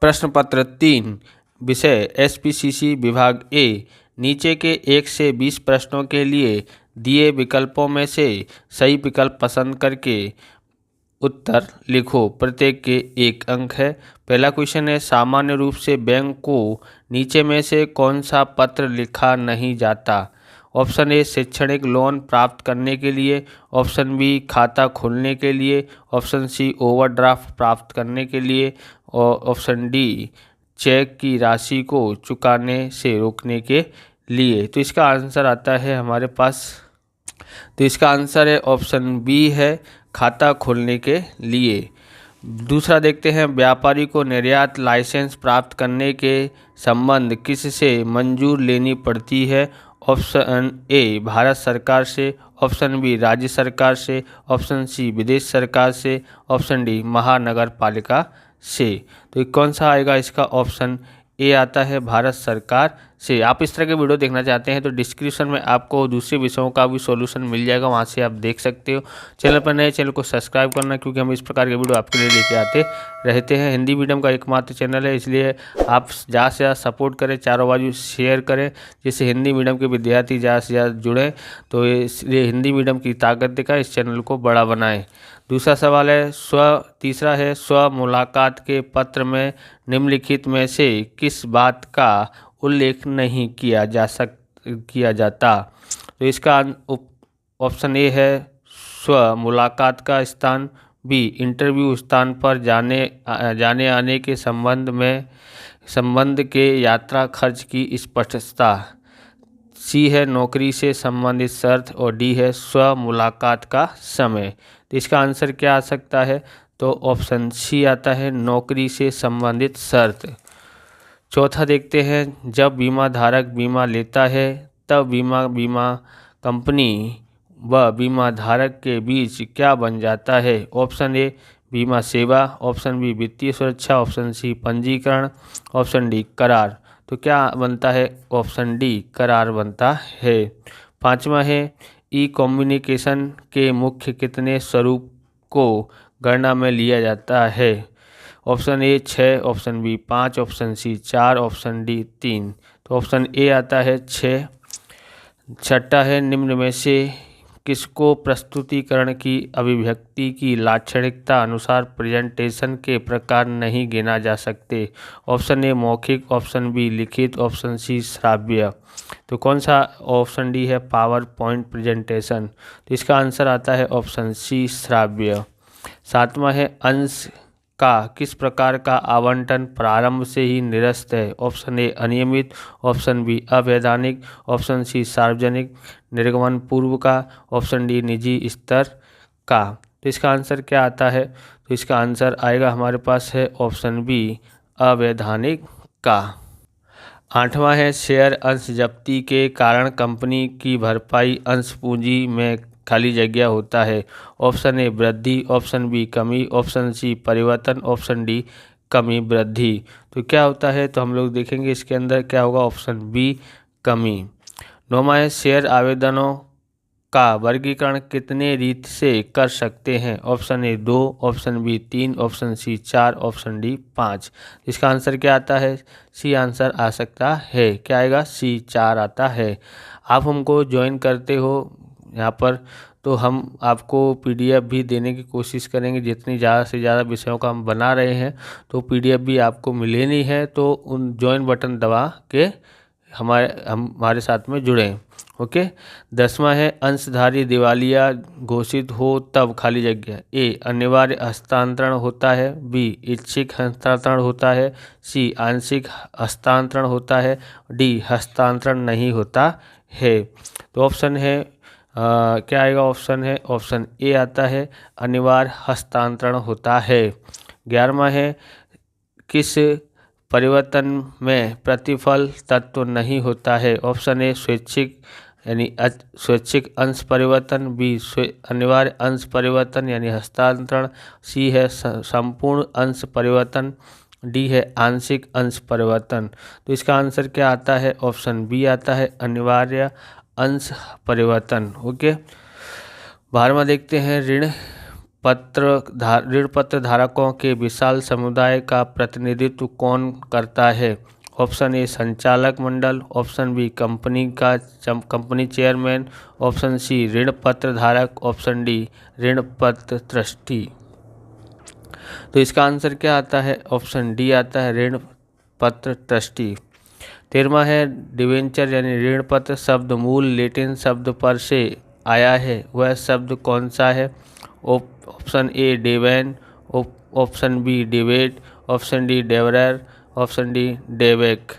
प्रश्न पत्र 3 विषय एसपीसीसी विभाग ए। नीचे के 1 से 20 प्रश्नों के लिए दिए विकल्पों में से सही विकल्प पसंद करके उत्तर लिखो। प्रत्येक के 1 अंक है। पहला क्वेश्चन है, सामान्य रूप से बैंक को नीचे में से कौन सा पत्र लिखा नहीं जाता? ऑप्शन ए शैक्षणिक लोन प्राप्त करने के लिए, ऑप्शन बी खाता खोलने के लिए, ऑप्शन सी ओवरड्राफ्ट प्राप्त करने के लिए और ऑप्शन डी चेक की राशि को चुकाने से रोकने के लिए। तो इसका आंसर आता है हमारे पास, तो इसका आंसर है ऑप्शन बी है, खाता खोलने के लिए। दूसरा देखते हैं, व्यापारी को निर्यात लाइसेंस प्राप्त करने के संबंध किससे मंजूर लेनी पड़ती है? ऑप्शन ए भारत सरकार से, ऑप्शन बी राज्य सरकार से, ऑप्शन सी विदेश सरकार से, ऑप्शन डी महानगर पालिका से। तो कौन सा आएगा? इसका ऑप्शन ए आता है भारत सरकार से। आप इस तरह के वीडियो देखना चाहते हैं तो डिस्क्रिप्शन में आपको दूसरे विषयों का भी सॉल्यूशन मिल जाएगा, वहां से आप देख सकते हो। चैनल पर नए, चैनल को सब्सक्राइब करना, क्योंकि हम इस प्रकार के वीडियो आपके लिए लेके आते रहते हैं। हिंदी मीडियम का एकमात्र चैनल है, इसलिए आप ज़्यादा से ज़्यादा सपोर्ट करें, चारों बाजू शेयर करें, जिससे हिंदी मीडियम के विद्यार्थी ज़्यादा से ज़्यादा जुड़ें। तो इसलिए हिंदी मीडियम की ताकत दिखाएं, इस चैनल को बड़ा बनाएं। दूसरा सवाल है तीसरा है, स्व मुलाकात के पत्र में निम्नलिखित में से किस बात का उल्लेख नहीं किया जाता? तो इसका ऑप्शन ए है स्व मुलाकात का स्थान, बी इंटरव्यू स्थान पर जाने आने के संबंध के यात्रा खर्च की स्पष्टता, सी है नौकरी से संबंधित शर्त और डी है स्व मुलाकात का समय। तो इसका आंसर क्या आ सकता है? तो ऑप्शन सी आता है नौकरी से संबंधित शर्त। चौथा देखते हैं, जब बीमा धारक बीमा लेता है तब बीमा कंपनी व बीमा धारक के बीच क्या बन जाता है? ऑप्शन ए बीमा सेवा, ऑप्शन बी वित्तीय सुरक्षा, ऑप्शन सी पंजीकरण, ऑप्शन डी करार। तो क्या बनता है? ऑप्शन डी करार बनता है। पांचवा है, ई कम्युनिकेशन के मुख्य कितने स्वरूप को गणना में लिया जाता है? Option A 6, option B 5, option C 4, option D 3। तो ऑप्शन ए आता है 6। छठा है, निम्न में से किसको प्रस्तुतिकरण की अभिव्यक्ति की लाक्षणिकता अनुसार प्रेजेंटेशन के प्रकार नहीं गिना जा सकते? ऑप्शन ए मौखिक, ऑप्शन बी लिखित, ऑप्शन सी श्राव्य। तो कौन सा? ऑप्शन डी है पावर पॉइंट प्रेजेंटेशन। तो इसका आंसर आता है ऑप्शन सी श्राव्य। सातवां है, अंश का किस प्रकार का आवंटन प्रारंभ से ही निरस्त है? ऑप्शन ए अनियमित, ऑप्शन बी अवैधानिक, ऑप्शन सी सार्वजनिक निर्गमन पूर्व का, ऑप्शन डी निजी स्तर का। तो इसका आंसर क्या आता है? तो इसका आंसर आएगा हमारे पास है ऑप्शन बी अवैधानिक का। आठवां है, शेयर अंश जब्ती के कारण कंपनी की भरपाई अंश पूंजी में खाली जगह होता है। ऑप्शन ए वृद्धि, ऑप्शन बी कमी, ऑप्शन सी परिवर्तन, ऑप्शन डी कमी वृद्धि। तो क्या होता है? तो हम लोग देखेंगे इसके अंदर क्या होगा, ऑप्शन बी कमी। नौवां है, शेयर आवेदनों का वर्गीकरण कितने रीत से कर सकते हैं? Option A 2, option B 3, option C 4, option D 5। इसका आंसर क्या आता है? सी आंसर आ सकता है। क्या आएगा? सी 4 आता है। आप हमको ज्वाइन करते हो यहाँ पर, तो हम आपको पीडीएफ भी देने की कोशिश करेंगे। जितनी ज़्यादा से ज़्यादा विषयों का हम बना रहे हैं तो पीडीएफ भी आपको मिलेनी है। तो उन ज्वाइन बटन दबा के हमारे साथ में जुड़ें। ओके। 10वां है, अंशधारी दिवालिया घोषित हो तब खाली जगह ए अनिवार्य हस्तांतरण होता है, बी इच्छिक हस्तांतरण होता है, सी आंशिक हस्तांतरण होता है, डी हस्तांतरण नहीं होता है। तो ऑप्शन है क्या आएगा? ऑप्शन है ऑप्शन ए आता है अनिवार्य हस्तांतरण होता है। 11वां है, किस परिवर्तन में प्रतिफल तत्व नहीं होता है? ऑप्शन ए स्वैच्छिक यानी स्वैच्छिक अंश परिवर्तन, बी अनिवार्य अंश परिवर्तन यानी हस्तांतरण, सी है संपूर्ण अंश परिवर्तन, डी है आंशिक अंश परिवर्तन। तो इसका आंसर क्या आता है? ऑप्शन बी आता है अनिवार्य अंश परिवर्तन। ओके। 12वां देखते हैं, ऋण ऋण पत्र धारकों के विशाल समुदाय का प्रतिनिधित्व कौन करता है? ऑप्शन ए संचालक मंडल, option B company chairman, option C ऋण पत्र धारक, ऑप्शन डी ऋण पत्र ट्रस्टी। तो इसका आंसर क्या आता है? ऑप्शन डी आता है ऋण पत्र ट्रस्टी। 13वां है डिवेंचर यानी ऋण पत्र शब्द मूल लैटिन शब्द पर से आया है, वह शब्द कौन सा है? ऑप्शन ए डेवेन, ऑप्शन बी डेवेट, ऑप्शन डी डेवरर, ऑप्शन डी डेवेक।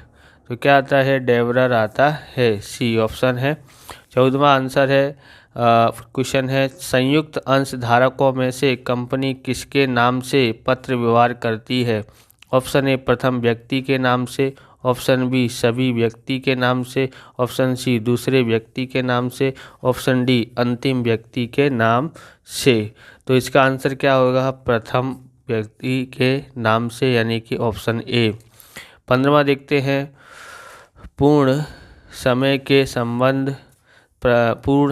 तो क्या आता है? डेवरर आता है, सी ऑप्शन है। 14वां आंसर है क्वेश्चन है संयुक्त अंश धारकों में से कंपनी किसके नाम से पत्र व्यवहार करती है? ऑप्शन ए प्रथम व्यक्ति के नाम से, ऑप्शन बी सभी व्यक्ति के नाम से, ऑप्शन सी दूसरे व्यक्ति के नाम से, ऑप्शन डी अंतिम व्यक्ति के नाम से। तो इसका आंसर क्या होगा? प्रथम व्यक्ति के नाम से, यानी कि ऑप्शन ए। 15वां देखते हैं पूर्ण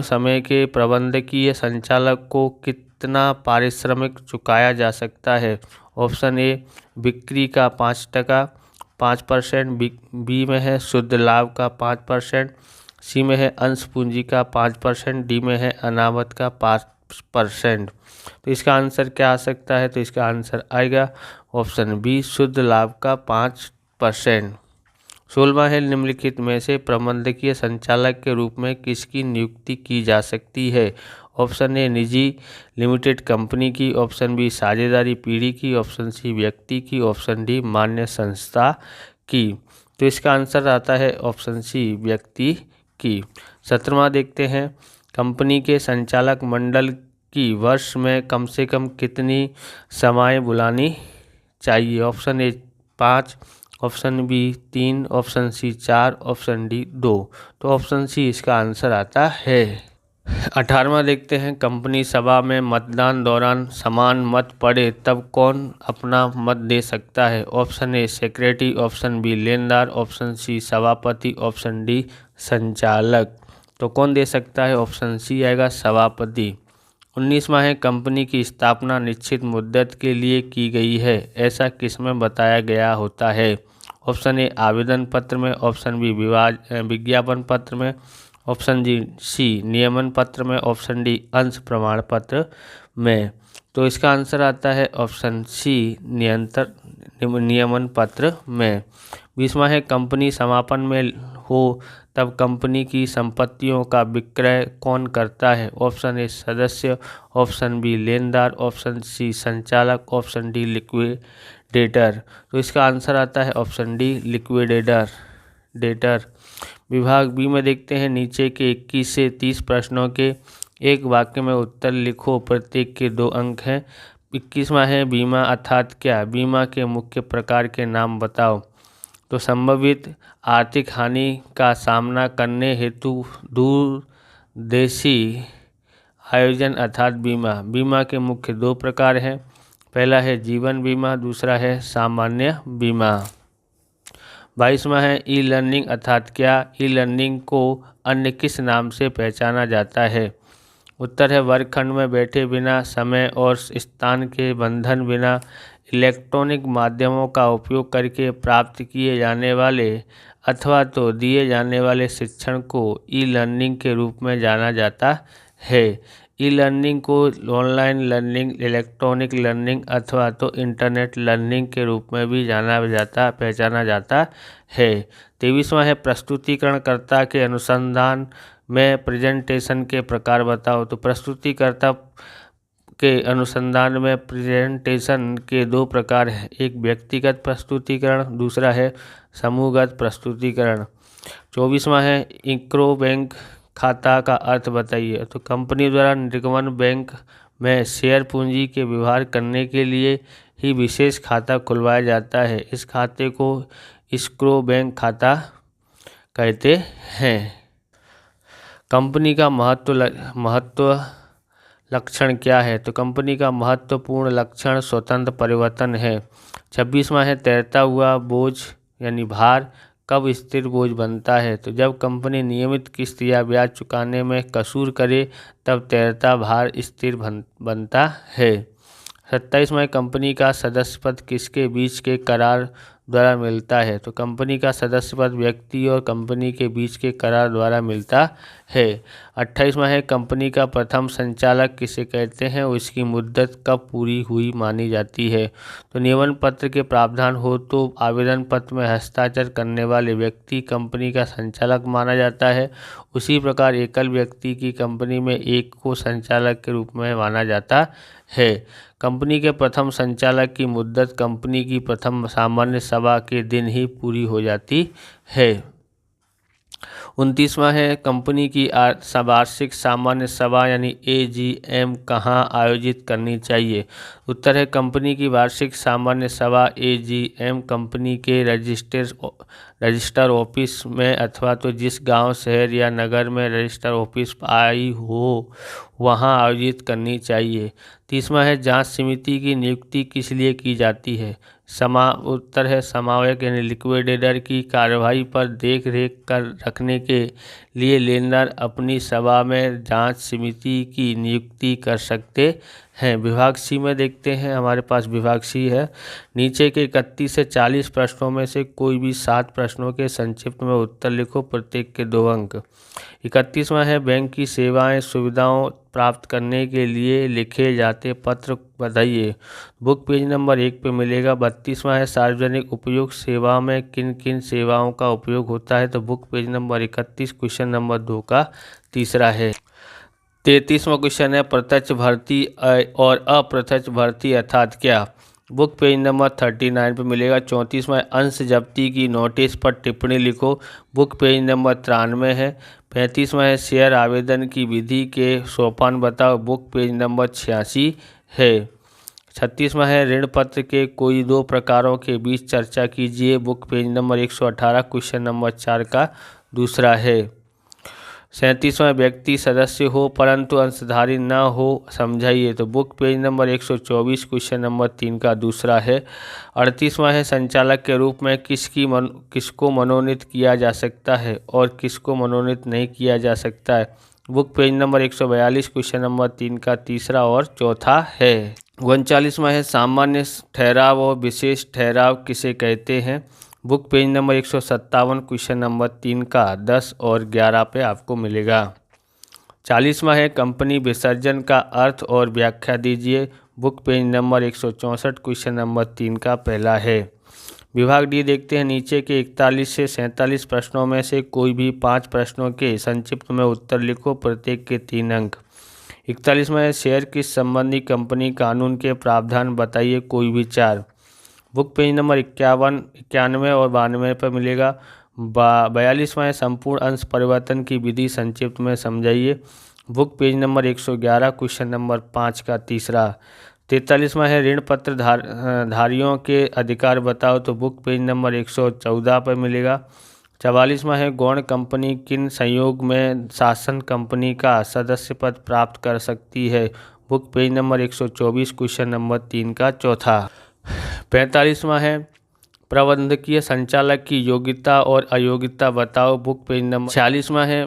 समय के प्रबंधकीय संचालक को कितना पारिश्रमिक चुकाया जा सकता है? ऑप्शन ए बिक्री का 5%, बी में है शुद्ध लाभ का 5%, सी में है अंश पूंजी का 5%, डी में है अनामत का 5%। तो इसका आंसर क्या आ सकता है? तो इसका आंसर आएगा ऑप्शन बी शुद्ध लाभ का 5%। 16वां है निम्नलिखित में से प्रबंधकीय संचालक के रूप में किसकी नियुक्ति की जा सकती है? ऑप्शन ए निजी लिमिटेड कंपनी की, ऑप्शन बी साझेदारी पीढ़ी की, ऑप्शन सी व्यक्ति की, ऑप्शन डी मान्य संस्था की। तो इसका आंसर आता है ऑप्शन सी व्यक्ति की। 17वां देखते हैं कंपनी के संचालक मंडल की वर्ष में कम से कम कितनी सभाएं बुलानी चाहिए? Option A 5, option B 3, option C 4, option D 2। तो ऑप्शन सी इसका आंसर आता है। 18वां देखते हैं कंपनी सभा में मतदान दौरान समान मत पड़े तब कौन अपना मत दे सकता है? Option A secretary, option B लेनदार, ऑप्शन सी सभापति, ऑप्शन डी संचालक। तो कौन दे सकता है? ऑप्शन सी आएगा सभापति। 19वां है कंपनी की स्थापना निश्चित मुद्दत के लिए की गई है, ऐसा किसमें बताया गया होता है? ऑप्शन ए आवेदन पत्र में, ऑप्शन बी विज्ञापन पत्र में, ऑप्शन सी नियमन पत्र में, ऑप्शन डी अंश प्रमाण पत्र में। तो इसका आंसर आता है ऑप्शन सी नियमन पत्र में। 20वां है कंपनी समापन में हो तब कंपनी की संपत्तियों का विक्रय कौन करता है? ऑप्शन ए सदस्य, ऑप्शन बी लेनदार, ऑप्शन सी संचालक, ऑप्शन डी लिक्विडेटर। तो इसका आंसर आता है ऑप्शन डी लिक्विडेटर। विभाग बी में देखते हैं नीचे के 21 से 30 प्रश्नों के एक वाक्य में उत्तर लिखो, प्रत्येक के 2 अंक हैं। 21वां है बीमा अर्थात क्या? बीमा के मुख्य प्रकार के नाम बताओ। तो संभावित आर्थिक हानि का सामना करने हेतु दूरदेशी आयोजन अर्थात बीमा। बीमा के मुख्य 2 प्रकार हैं, पहला है जीवन बीमा, दूसरा है सामान्य बीमा। 22वां है ई लर्निंग अर्थात क्या? ई लर्निंग को अन्य किस नाम से पहचाना जाता है? उत्तर है वर्गखंड में बैठे बिना, समय और स्थान के बंधन बिना इलेक्ट्रॉनिक माध्यमों का उपयोग करके प्राप्त किए जाने वाले अथवा तो दिए जाने वाले शिक्षण को ई लर्निंग के रूप में जाना जाता है। ई लर्निंग को ऑनलाइन लर्निंग, इलेक्ट्रॉनिक लर्निंग अथवा तो इंटरनेट लर्निंग के रूप में भी पहचाना जाता है। 23वां है प्रस्तुतिकरणकर्ता के अनुसंधान में प्रेजेंटेशन के प्रकार बताओ। तो प्रस्तुतिकर्ता के अनुसंधान में प्रेजेंटेशन के 2 प्रकार हैं, एक व्यक्तिगत प्रस्तुतिकरण, दूसरा है समूहगत प्रस्तुतिकरण। 24वां है इक्रो बैंक खाता का अर्थ बताइए। तो कंपनी द्वारा निर्गमन बैंक में शेयर पूंजी के व्यवहार करने के लिए ही विशेष खाता खुलवाया जाता है। इस खाते को इस्क्रो बैंक खाता कहते हैं। कंपनी का महत्व लक्षण क्या है? तो कंपनी का महत्वपूर्ण लक्षण स्वतंत्र परिवर्तन है। 26वां है तैरता हुआ बोझ यानी भार कब स्थिर बोझ बनता है? तो जब कंपनी नियमित किस्त या ब्याज चुकाने में कसूर करे तब तरलता भार स्थिर बनता है। 27वां कंपनी का सदस्य पद किसके बीच के करार द्वारा मिलता है? तो कंपनी का सदस्य पद व्यक्ति और कंपनी के बीच के करार द्वारा मिलता है। 28वां है कंपनी का प्रथम संचालक किसे कहते हैं, उसकी मुद्दत कब पूरी हुई मानी जाती है? तो नियमन पत्र के प्रावधान हो तो आवेदन पत्र में हस्ताक्षर करने वाले व्यक्ति कंपनी का संचालक माना जाता है। उसी प्रकार एकल व्यक्ति की कंपनी में एक को संचालक के रूप में माना जाता है। कंपनी के प्रथम संचालक की मुद्दत कंपनी की प्रथम सामान्य सभा के दिन ही पूरी हो जाती है। 29वां है कंपनी की वार्षिक सामान्य सभा यानी AGM कहाँ आयोजित करनी चाहिए? उत्तर है कंपनी की वार्षिक सामान्य सभा AGM कंपनी के रजिस्टर ऑफिस में अथवा तो जिस गांव, शहर या नगर में रजिस्टर ऑफिस आई हो वहां आयोजित करनी चाहिए। 30वां है जांच समिति की नियुक्ति किस लिए की जाती है? उत्तर है समावेश यानी लिक्विडेटर की कार्यवाही पर देख रेख कर रखने के लिए लेनदार अपनी सभा में जांच समिति की नियुक्ति कर सकते हैं। विभाग सी में देखते हैं, हमारे पास विभाग सी है। नीचे के 31 से 40 प्रश्नों में से कोई भी 7 प्रश्नों के संक्षिप्त में उत्तर लिखो, प्रत्येक के 2 अंक। 31वां है बैंक की सेवाएं सुविधाओं प्राप्त करने के लिए लिखे जाते पत्र बताइए। बुक पेज नंबर 1 पे मिलेगा। 32वां है सार्वजनिक उपयोग सेवा में किन किन सेवाओं का उपयोग होता है? तो book page number 31 question number 2 का तीसरा है। 33वां क्वेश्चन है प्रत्यक्ष भर्ती और अप्रत्यक्ष भर्ती अर्थात क्या? बुक पेज नंबर 39 पे मिलेगा। 34वां अंश जब्ती की नोटिस पर टिप्पणी लिखो, बुक पेज नंबर 93 है। 35वां है शेयर आवेदन की विधि के सोपान बताओ, बुक पेज नंबर 86 है। 36वां है ऋण पत्र के कोई 2 प्रकारों के बीच चर्चा कीजिए, book page number 118 question number 4 का दूसरा है। 37वां व्यक्ति सदस्य हो परंतु अंशधारी न हो समझाइए, तो book page number 124 question number 3 का दूसरा है। 38वां है संचालक के रूप में किसको मनोनीत किया जा सकता है और किसको मनोनीत नहीं किया जा सकता है? Book page number 142 question number 3 का तीसरा और चौथा है। 39वां है सामान्य ठहराव और विशेष ठहराव किसे कहते हैं? Book page number 157 question number 3 का 10 और 11 पे आपको मिलेगा। 40वां है कंपनी विसर्जन का अर्थ और व्याख्या दीजिए, book page number 164 question number 3 का पहला है। विभाग डी देखते हैं, नीचे के 41 से 47 प्रश्नों में से कोई भी 5 प्रश्नों के संक्षिप्त में उत्तर लिखो, प्रत्येक के 3 अंक। 41वां है शेयर किस संबंधी कंपनी कानून के प्रावधान बताइए, कोई भी 4। बुक पेज नंबर 51, 91 और 92 पर मिलेगा। 42वां है संपूर्ण अंश परिवर्तन की विधि संक्षिप्त में समझाइए, book page number 111 question number 5 का तीसरा। 43वां है ऋण पत्र धारियों के अधिकार बताओ, तो बुक पेज नंबर 114 पर मिलेगा। 44वां है गौण कंपनी किन संयोग में शासन कंपनी का सदस्य पद प्राप्त कर सकती है, book page number 124 question number 3 का चौथा। 45वां है प्रबंधकीय संचालक की योग्यता और अयोग्यता बताओ, बुक पेज नंबर। 46वां है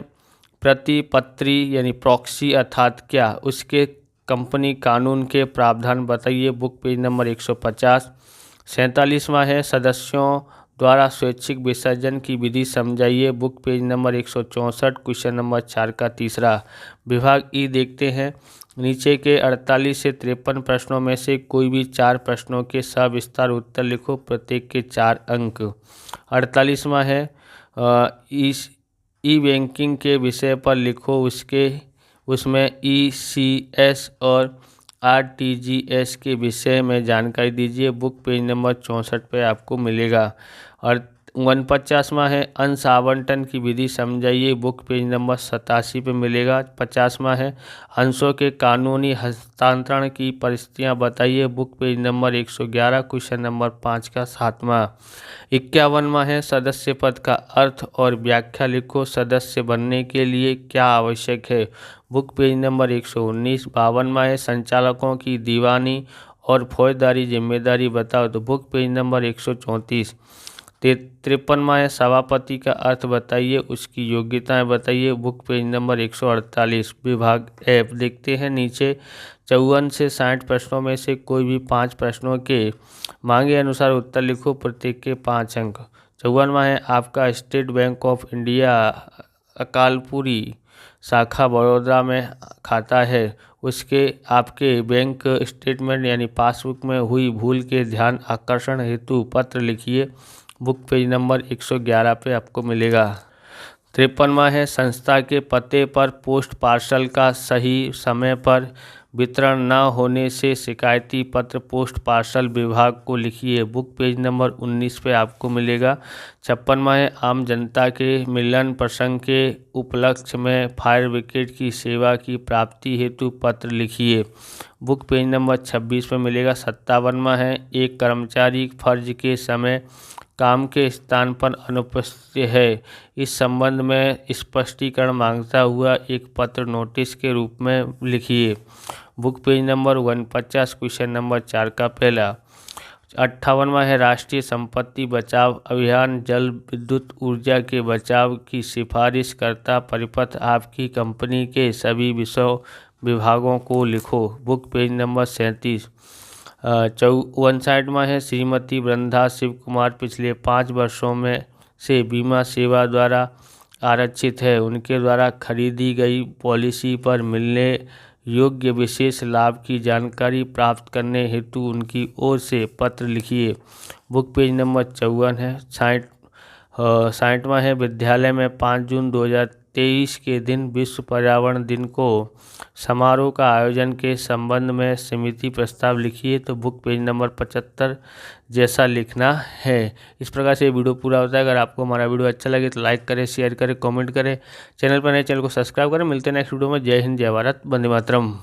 प्रतिपत्री यानी प्रॉक्सी अर्थात क्या, उसके कंपनी कानून के प्रावधान बताइए, बुक पेज नंबर 150। 47वां है सदस्यों द्वारा स्वैच्छिक विसर्जन की विधि समझाइए, book page number 164 question number 4 का तीसरा। विभाग ई देखते हैं, नीचे के 48 से 53 प्रश्नों में से कोई भी 4 प्रश्नों के सविस्तार उत्तर लिखो, प्रत्येक के 4 अंक। 48वां है ई बैंकिंग के विषय पर लिखो, उसमें ECS और RTGS के विषय में जानकारी दीजिए, बुक पेज नंबर 64 पे आपको मिलेगा। और 49वां है अंश आवंटन की विधि समझाइए, बुक पेज नंबर 87 पे मिलेगा। 50वां है अंशों के कानूनी हस्तांतरण की परिस्थितियां बताइए, book page number 111 question number 5 का 7वां। 51वां है सदस्य पद का अर्थ और व्याख्या लिखो, सदस्य बनने के लिए क्या आवश्यक है, बुक पेज नंबर 119। 52वां है संचालकों की दीवानी और फौजदारी जिम्मेदारी बताओ, तो बुक पेज नंबर 134। 53वां है सभापति का अर्थ बताइए, उसकी योग्यताएं बताइए। बुक पेज नंबर 148 विभाग एफ। देखते हैं नीचे 54 से 60 प्रश्नों में से कोई भी 5 प्रश्नों के मांगे अनुसार उत्तर लिखो, प्रत्येक के 5 अंक। 54वां है आपका स्टेट बैंक ऑफ इंडिया अकालपुरी शाखा बड़ौदा में खाता है, उसके आपके बैंक स्टेटमेंट यानी पासबुक में हुई भूल के ध्यान आकर्षण हेतु पत्र लिखिए। बुक पेज नंबर 111 पे आपको मिलेगा। 53वां है संस्था के पते पर पोस्ट पार्सल का सही समय पर वितरण न होने से शिकायती पत्र पोस्ट पार्सल विभाग को लिखिए। बुक पेज नंबर 19 पे आपको मिलेगा। 56वां है आम जनता के मिलन प्रसंग के उपलक्ष्य में फायर ब्रिगेड की सेवा की प्राप्ति हेतु पत्र लिखिए। बुक पेज नंबर 26 पे मिलेगा। 57वां है एक कर्मचारी फर्ज के समय काम के स्थान पर अनुपस्थित है, इस संबंध में स्पष्टीकरण मांगता हुआ एक पत्र नोटिस के रूप में लिखिए। Book page number 49 question number 4 का पहला। 58वां है राष्ट्रीय संपत्ति बचाव अभियान जल विद्युत ऊर्जा के बचाव की सिफारिश करता परिपत्र आपकी कंपनी के सभी विषय विभागों को लिखो। Book page number 37। 59वां है श्रीमती वृंदा शिव कुमार पिछले 5 वर्षों में से बीमा सेवा द्वारा आरक्षित है, उनके द्वारा खरीदी गई पॉलिसी पर मिलने योग्य विशेष लाभ की जानकारी प्राप्त करने हेतु उनकी ओर से पत्र लिखिए। बुक पेज नंबर 54 है। 60वां है विद्यालय में 5 जून 2023 के दिन विश्व पर्यावरण दिन को समारोह का आयोजन के संबंध में समिति प्रस्ताव लिखिए। तो बुक पेज नंबर 75 जैसा लिखना है। इस प्रकार से ये वीडियो पूरा होता है। अगर आपको हमारा वीडियो अच्छा लगे तो लाइक करें, शेयर करें, कमेंट करें। चैनल पर नए चैनल को सब्सक्राइब करें। मिलते हैं नेक्स्ट वीडियो में। जय हिंद, जय भारत, वंदे मातरम।